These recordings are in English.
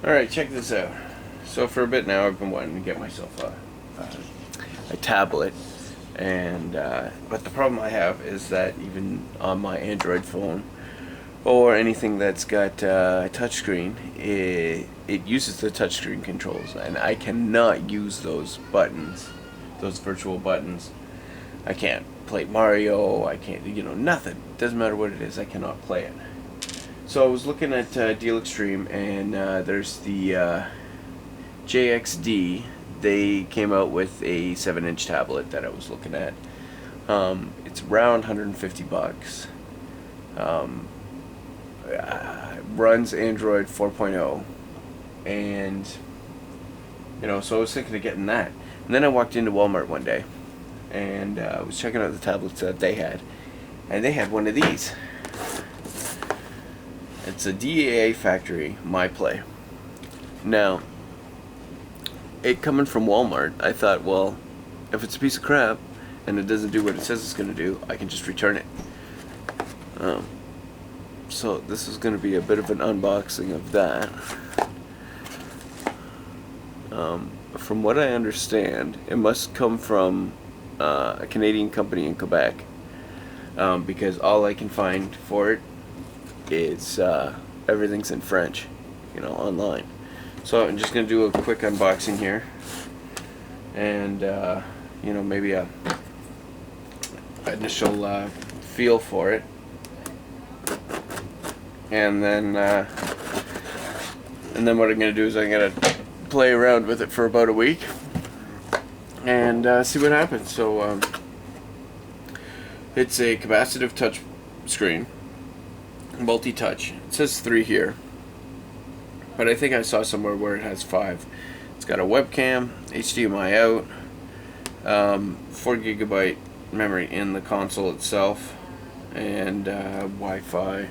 Alright, check this out. So for a bit now I've been wanting to get myself a tablet, and but the problem I have is that even on my Android phone or anything that's got a touchscreen, it uses the touchscreen controls, and I cannot use those buttons, those virtual buttons. I can't play Mario, I can't, nothing. Doesn't matter what it is, I cannot play it. So I was looking at Deal Extreme, and there's the JXD. They came out with a 7-inch tablet that I was looking at. It's around $150. Runs Android 4.0, and so I was thinking of getting that. And then I walked into Walmart one day, and I was checking out the tablets that they had, and they had one of these. It's a Dea Factory MyPlay. Now, it coming from Walmart, I thought, well, if it's a piece of crap and it doesn't do what it says it's going to do, I can just return it. So this is going to be a bit of an unboxing of that. From what I understand, it must come from a Canadian company in Quebec, because all I can find for it is everything's in French, online. So I'm just going to do a quick unboxing here, and maybe a initial feel for it, and then what I'm going to do is I'm going to play around with it for about a week and see what happens. So it's a capacitive touch screen, multi-touch. It says 3 here, but I think I saw somewhere where it has 5. It's got a webcam, HDMI out, 4 GB memory in the console itself, and Wi-Fi.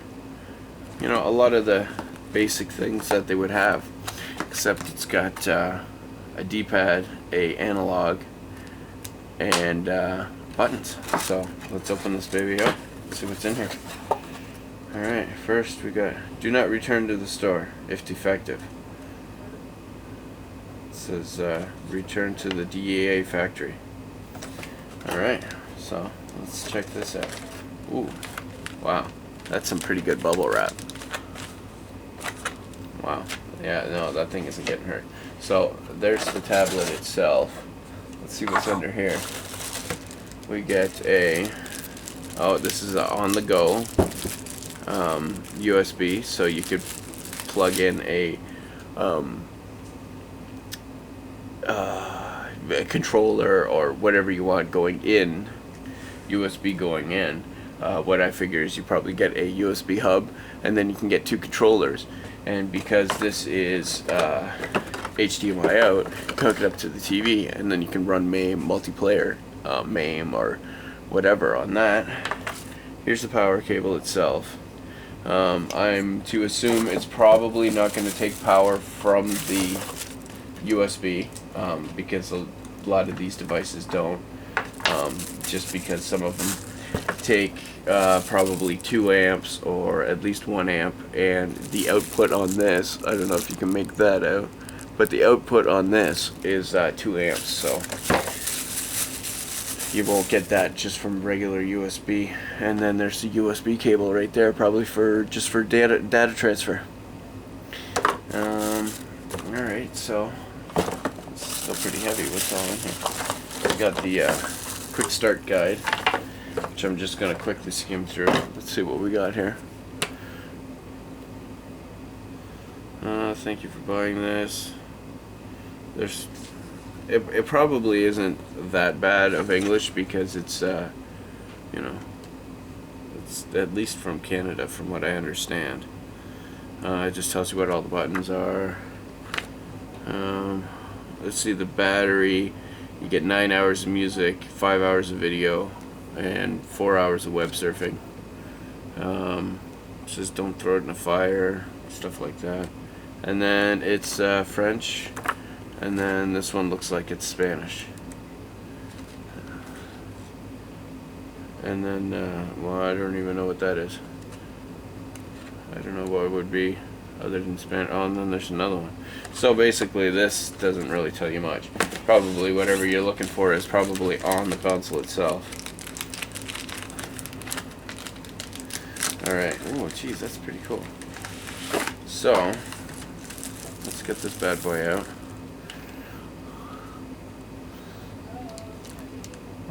A lot of the basic things that they would have, except it's got a D-pad, a analog, and buttons. So let's open this baby up and see what's in here. Alright, first we got, do not return to the store if defective. It says return to the Dea Factory. Alright, so let's check this out. Ooh, wow, that's some pretty good bubble wrap. Wow, yeah, no, that thing isn't getting hurt. So there's the tablet itself. Let's see what's under here. We get a, this is a on-the-go USB, so you could plug in a controller or whatever you want going in, USB going in. What I figure is you probably get a USB hub, and then you can get 2 controllers. And because this is HDMI out, you can hook it up to the TV, and then you can run MAME, multiplayer, MAME, or whatever on that. Here's the power cable itself. I'm to assume it's probably not going to take power from the USB, because a lot of these devices don't, just because some of them take probably 2 amps or at least 1 amp, and the output on this, I don't know if you can make that out, but the output on this is 2 amps, so you won't get that just from regular USB. And then there's the USB cable right there, probably for data transfer. Alright, so it's still pretty heavy. What's all in here? We got the quick start guide, which I'm just going to quickly skim through. Let's see what we got here. Thank you for buying this. It probably isn't that bad of English, because it's it's at least from Canada, from what I understand. It just tells you what all the buttons are. Let's see, the battery. You get 9 hours of music, 5 hours of video, and 4 hours of web surfing. It says don't throw it in a fire, stuff like that. And then it's French, and then this one looks like it's Spanish. And then, well, I don't even know what that is. I don't know what it would be. other than span. Oh, and then there's another one. So basically, this doesn't really tell you much. Probably whatever you're looking for is probably on the console itself. Alright, oh geez, that's pretty cool. So, let's get this bad boy out.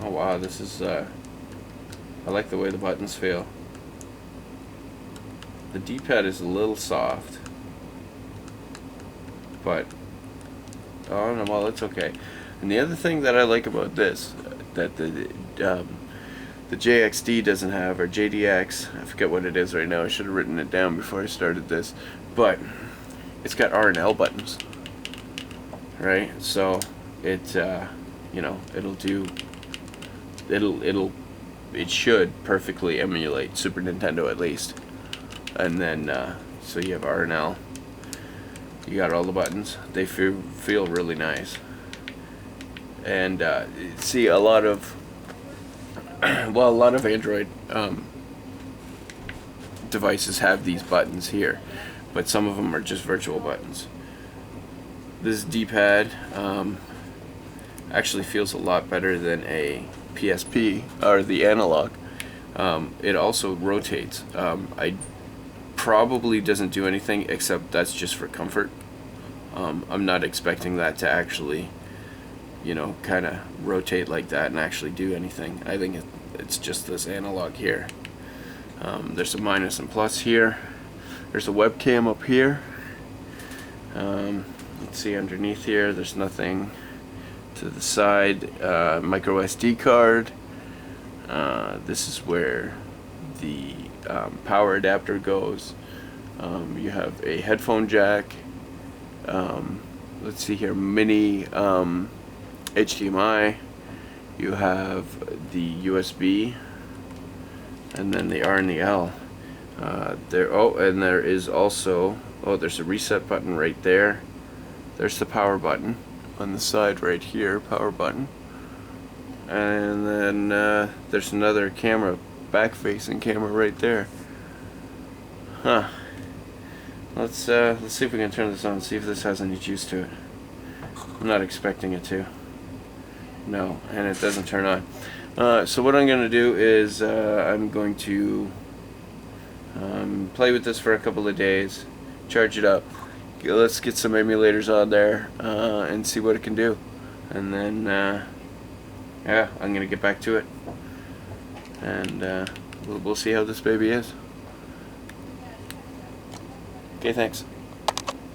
Oh wow, this is, I like the way the buttons feel. The D-pad is a little soft, but, oh no, well, it's okay. And the other thing that I like about this, that the JXD doesn't have, or JDX, I forget what it is right now, I should have written it down before I started this, but it's got R and L buttons, right? So it, you know, it should perfectly emulate Super Nintendo at least. And then, so you have R and L, you got all the buttons, they feel really nice. And see, a lot of well, a lot of Android devices have these buttons here, but some of them are just virtual buttons. This D-pad actually feels a lot better than a PSP or the analog. It also rotates. I probably doesn't do anything, except that's just for comfort. I'm not expecting that to actually, you know, kind of rotate like that and actually do anything. I think it's just this analog here. There's a minus and plus here. There's a webcam up here. Let's see underneath here. There's nothing to the side. Micro SD card. This is where the power adapter goes. You have a headphone jack. Let's see here, mini HDMI. You have the USB, and then the R and the L. And there is also, there's a reset button right there. There's the power button on the side right here, power button. And then there's another camera, back-facing camera right there. Huh. Let's see if we can turn this on, see if this has any juice to it. I'm not expecting it to. No, and it doesn't turn on. So what I'm going to do is I'm going to play with this for a couple of days, charge it up. Let's get some emulators on there and see what it can do. And then, yeah, I'm going to get back to it. And we'll see how this baby is. Okay, thanks.